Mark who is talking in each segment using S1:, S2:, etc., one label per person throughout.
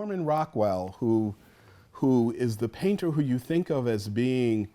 S1: Norman Rockwell, who is the painter who you think of as being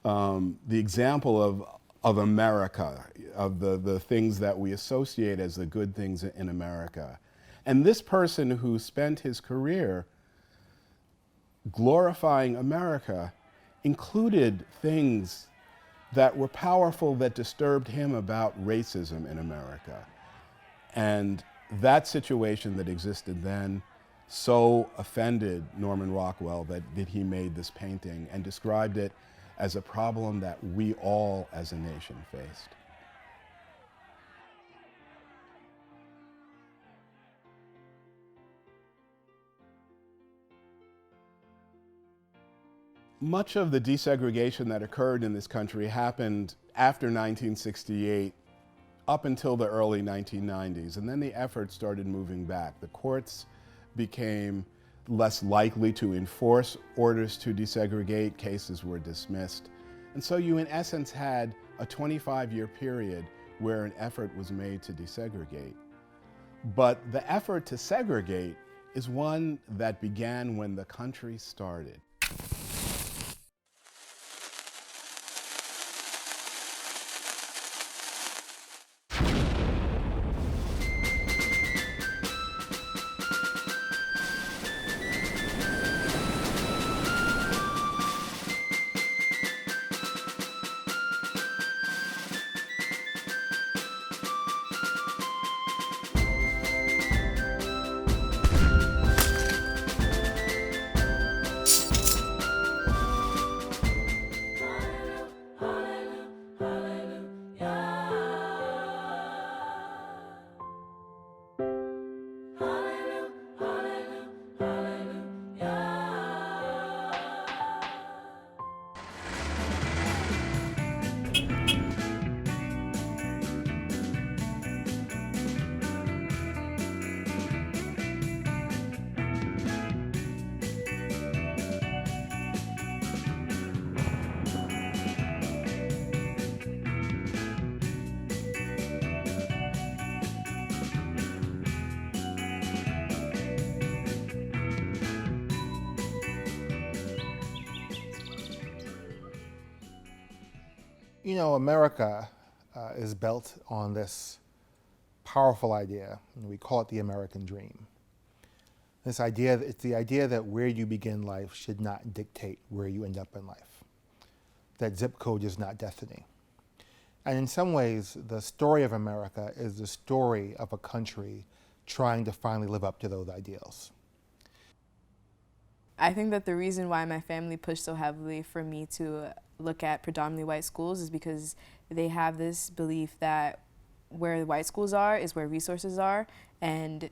S1: the example of America, of the things that we associate as the good things in America. And this person who spent his career glorifying America included things that were powerful that disturbed him about racism in America. And that situation that existed then so offended Norman Rockwell that he made this painting and described it as a problem that we all as a nation faced. Much of the desegregation that occurred in this country happened after 1968 up until the early 1990s, and then the effort started moving back. The courts became less likely to enforce orders to desegregate, cases were dismissed. And so you in essence had a 25-year period where an effort was made to desegregate. But the effort to segregate is one that began when the country started.
S2: You know, America is built on this powerful idea, and we call it the American dream. This idea, it's the idea that where you begin life should not dictate where you end up in life. That zip code is not destiny. And in some ways, the story of America is the story of a country trying to finally live up to those ideals.
S3: I think that the reason why my family pushed so heavily for me to look at predominantly white schools is because they have this belief that where the white schools are is where resources are, and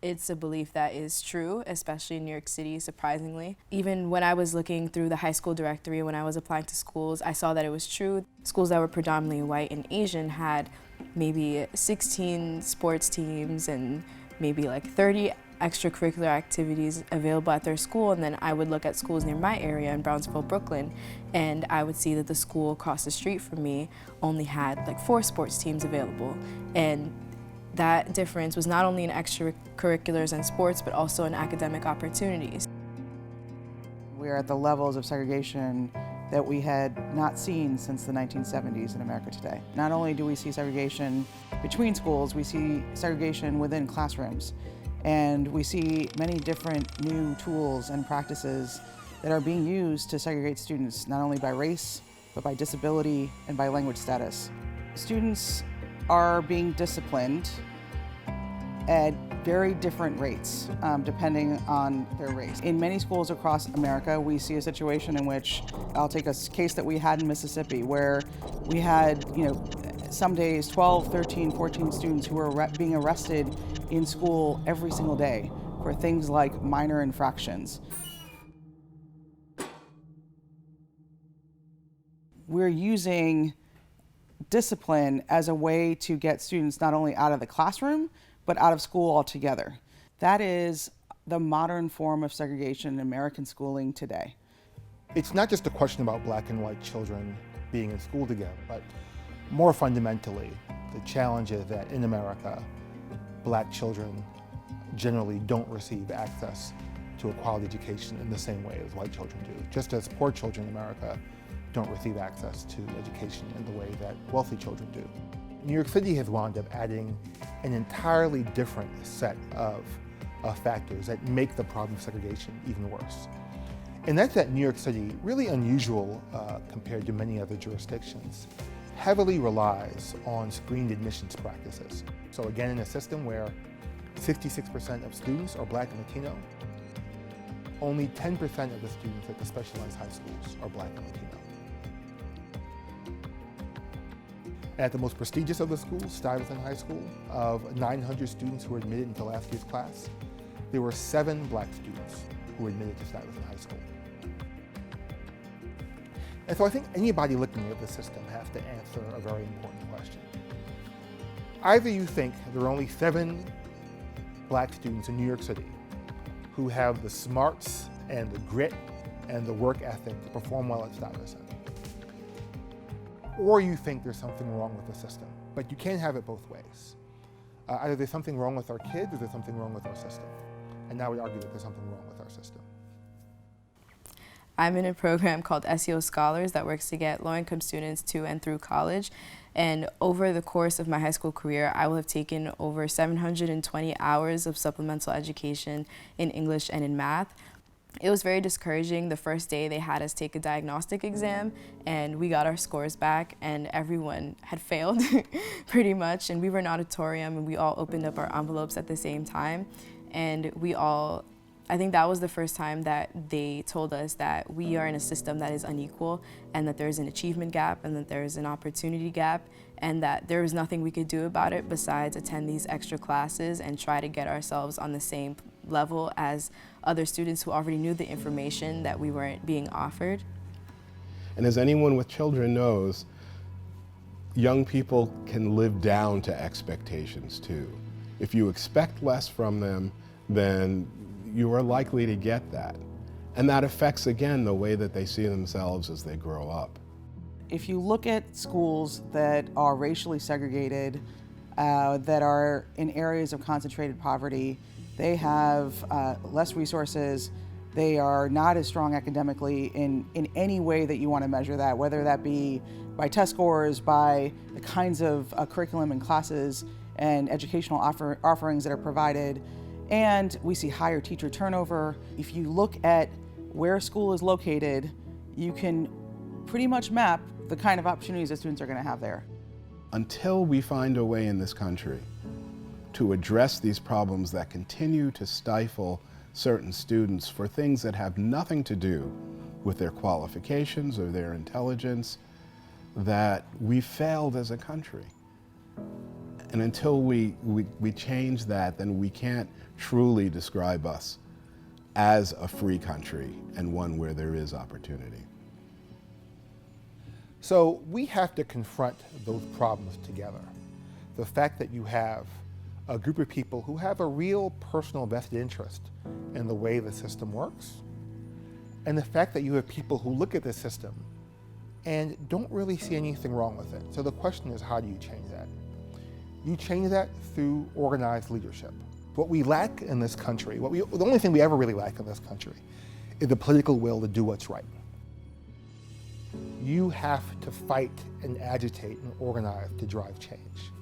S3: it's a belief that is true, especially in New York City, surprisingly. Even when I was looking through the high school directory, when I was applying to schools, I saw that it was true. Schools that were predominantly white and Asian had maybe 16 sports teams and maybe like 30 extracurricular activities available at their school, and then I would look at schools near my area in Brownsville, Brooklyn, and I would see that the school across the street from me only had like 4 sports teams available. And that difference was not only in extracurriculars and sports, but also in academic opportunities.
S4: We're at the levels of segregation that we had not seen since the 1970s in America today. Not only do we see segregation between schools, we see segregation within classrooms. And we see many different new tools and practices that are being used to segregate students, not only by race, but by disability and by language status. Students are being disciplined at very different rates, depending on their race. In many schools across America, we see a situation in which, I'll take a case that we had in Mississippi, where we had, some days 12, 13, 14 students who were being arrested in school every single day for things like minor infractions. We're using discipline as a way to get students not only out of the classroom, but out of school altogether. That is the modern form of segregation in American schooling today.
S2: It's not just a question about black and white children being in school together, but more fundamentally, the challenge is that in America, black children generally don't receive access to a quality education in the same way as white children do, just as poor children in America don't receive access to education in the way that wealthy children do. New York City has wound up adding an entirely different set of factors that make the problem of segregation even worse. And that's that New York City, really unusual compared to many other jurisdictions, heavily relies on screened admissions practices. So again, in a system where 66% of students are Black and Latino, only 10% of the students at the specialized high schools are Black and Latino. At the most prestigious of the schools, Stuyvesant High School, of 900 students who were admitted into last year's class, there were 7 Black students who were admitted to Stuyvesant High School. And so I think anybody looking at the system has to answer a very important question. Either you think there are only 7 Black students in New York City who have the smarts and the grit and the work ethic to perform well at Stuyvesant, or you think there's something wrong with the system. But you can't have it both ways. Either there's something wrong with our kids or there's something wrong with our system. And now we argue that there's something wrong with our system.
S3: I'm in a program called SEO Scholars that works to get low-income students to and through college. And over the course of my high school career, I will have taken over 720 hours of supplemental education in English and in math. It was very discouraging. The first day they had us take a diagnostic exam and we got our scores back and everyone had failed pretty much. And we were in auditorium and we all opened up our envelopes at the same time. And I think that was the first time that they told us that we are in a system that is unequal and that there's an achievement gap and that there's an opportunity gap and that there was nothing we could do about it besides attend these extra classes and try to get ourselves on the same level as other students who already knew the information that we weren't being offered.
S1: And as anyone with children knows, young people can live down to expectations too. If you expect less from them, then you are likely to get that. And that affects, again, the way that they see themselves as they grow up.
S4: If you look at schools that are racially segregated, that are in areas of concentrated poverty, they have less resources, they are not as strong academically in any way that you want to measure that, whether that be by test scores, by the kinds of curriculum and classes and educational offerings that are provided. And we see higher teacher turnover. If you look at where a school is located, you can pretty much map the kind of opportunities that students are going to have there.
S1: Until we find a way in this country to address these problems that continue to stifle certain students for things that have nothing to do with their qualifications or their intelligence, that we failed as a country. And until we change that, then we can't truly describe us as a free country and one where there is opportunity.
S2: So we have to confront those problems together. The fact that you have a group of people who have a real personal vested interest in the way the system works, and the fact that you have people who look at the system and don't really see anything wrong with it. So the question is, how do you change that? You change that through organized leadership. What we lack in this country, the only thing we ever really lack in this country, is the political will to do what's right. You have to fight and agitate and organize to drive change.